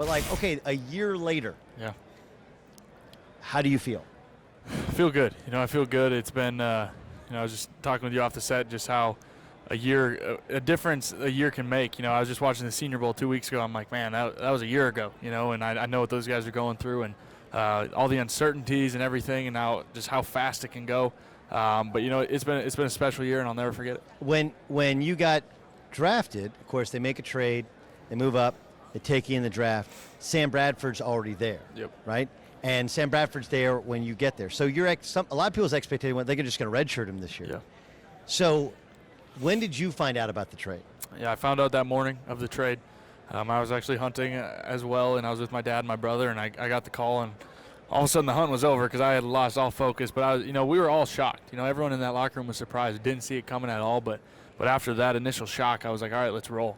But like, okay, a year later, Yeah. how do you feel? I feel good. I feel good. It's been, I was just talking with you off the set, just how a difference a year can make. I was just watching the Senior Bowl 2 weeks ago. I'm like, man, that was a year ago, and I know what those guys are going through, and all the uncertainties and everything, and now just how fast it can go. But it's been a special year, and I'll never forget it. When you got drafted, of course, they make a trade, they move up, they take you in the draft. Sam Bradford's already there, Yep. right? And Sam Bradford's there when you get there. So a lot of people's expectation was they're just going to redshirt him this year. Yeah. So when did you find out about the trade? Yeah, I found out that morning of the trade. I was actually hunting as well, and I was with my dad and my brother, and I got the call, and all of a sudden the hunt was over because I had lost all focus. But we were all shocked. Everyone in that locker room was surprised. Didn't see it coming at all. But after that initial shock, I was like, all right, let's roll.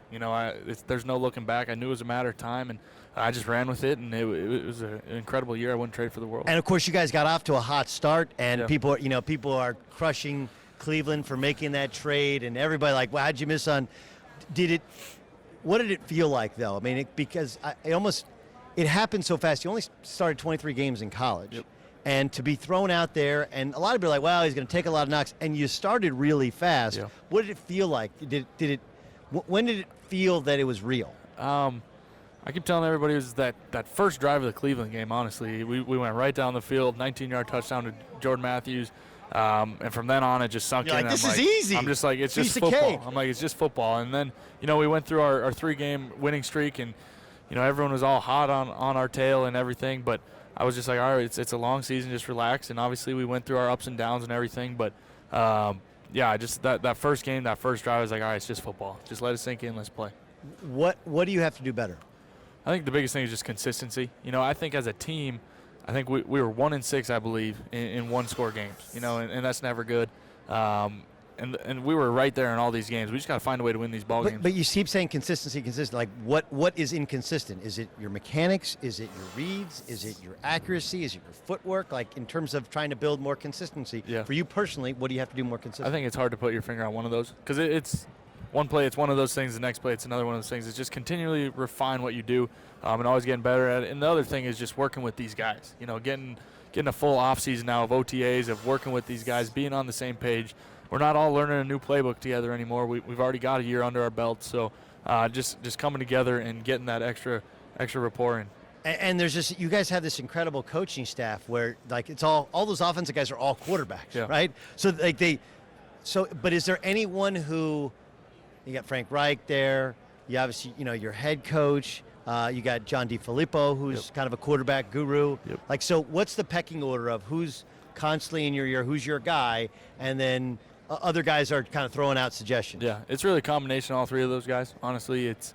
There's no looking back. I knew it was a matter of time, and I just ran with it, and it was an incredible year. I wouldn't trade for the world. And of course, you guys got off to a hot start, and Yeah. people are crushing Cleveland for making that trade, and everybody like, well, how'd you miss on? What did it feel like though? I mean, because it happened so fast. You only started 23 games in college. Yep. And to be thrown out there, and a lot of people are like, well, he's going to take a lot of knocks, and you started really fast. Yeah. What did it feel like? When did it feel that it was real? I keep telling everybody it was that first drive of the Cleveland game, honestly. We went right down the field, 19-yard touchdown to Jordan Matthews. And from then on, it just sunk You're in. like, this is easy. I'm just like, it's Piece just of football. cake. I'm like, it's just football. And then, we went through our 3-game winning streak, and, everyone was all hot on our tail and everything. But I was just like, all right, it's a long season, just relax. And obviously we went through our ups and downs and everything. But, just that first game, that first drive, I was like, all right, it's just football. Just let it sink in. Let's play. What do you have to do better? I think the biggest thing is just consistency. I think as a team, I think we were 1-6, I believe, in one-score games. And that's never good. And we were right there in all these games. We just got to find a way to win these ball games. But you keep saying consistency. Like what is inconsistent? Is it your mechanics? Is it your reads? Is it your accuracy? Is it your footwork? Like in terms of trying to build more consistency. Yeah. For you personally, what do you have to do more consistent? I think it's hard to put your finger on one of those because it's one play, it's one of those things. The next play, it's another one of those things. It's just continually refine what you do and always getting better at it. And the other thing is just working with these guys. Getting a full offseason now of OTAs, of working with these guys, being on the same page. We're not all learning a new playbook together anymore. We've already got a year under our belt. So just coming together and getting that extra rapport in. And there's just, you guys have this incredible coaching staff where like it's all those offensive guys are all quarterbacks, Yeah. right? So but is there anyone who, you got Frank Reich there, you obviously, your head coach, you got John DeFilippo, who's Yep. kind of a quarterback guru. Yep. Like, so what's the pecking order of who's constantly in your ear, who's your guy, and then other guys are kind of throwing out suggestions? Yeah, it's really a combination of all three of those guys. Honestly, it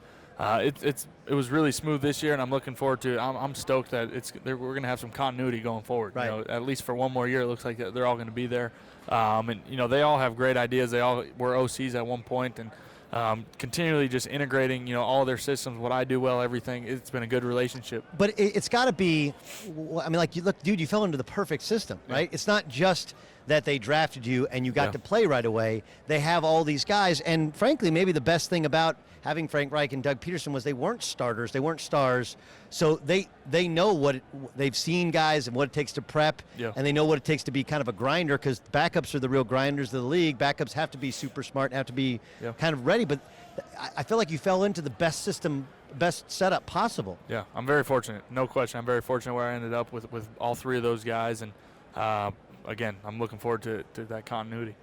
was really smooth this year, and I'm looking forward to it. I'm stoked that we're going to have some continuity going forward. Right. At least for one more year, it looks like they're all going to be there. And they all have great ideas. They all were OCs at one point, and continually just integrating, all their systems, what I do well, everything. It's been a good relationship. But it's got to be, I mean, like, you look, dude, you fell into the perfect system, right? Yeah. It's not just that they drafted you and you got Yeah. to play right away. They have all these guys, and frankly, maybe the best thing about having Frank Reich and Doug Peterson was they weren't starters, they weren't stars, so they know they've seen guys and what it takes to prep, Yeah. and they know what it takes to be kind of a grinder, because backups are the real grinders of the league. Backups have to be super smart, have to be Yeah. kind of ready, but I feel like you fell into the best system, best setup possible. Yeah, I'm very fortunate. No question. I'm very fortunate where I ended up with all three of those guys. And, again, I'm looking forward to that continuity.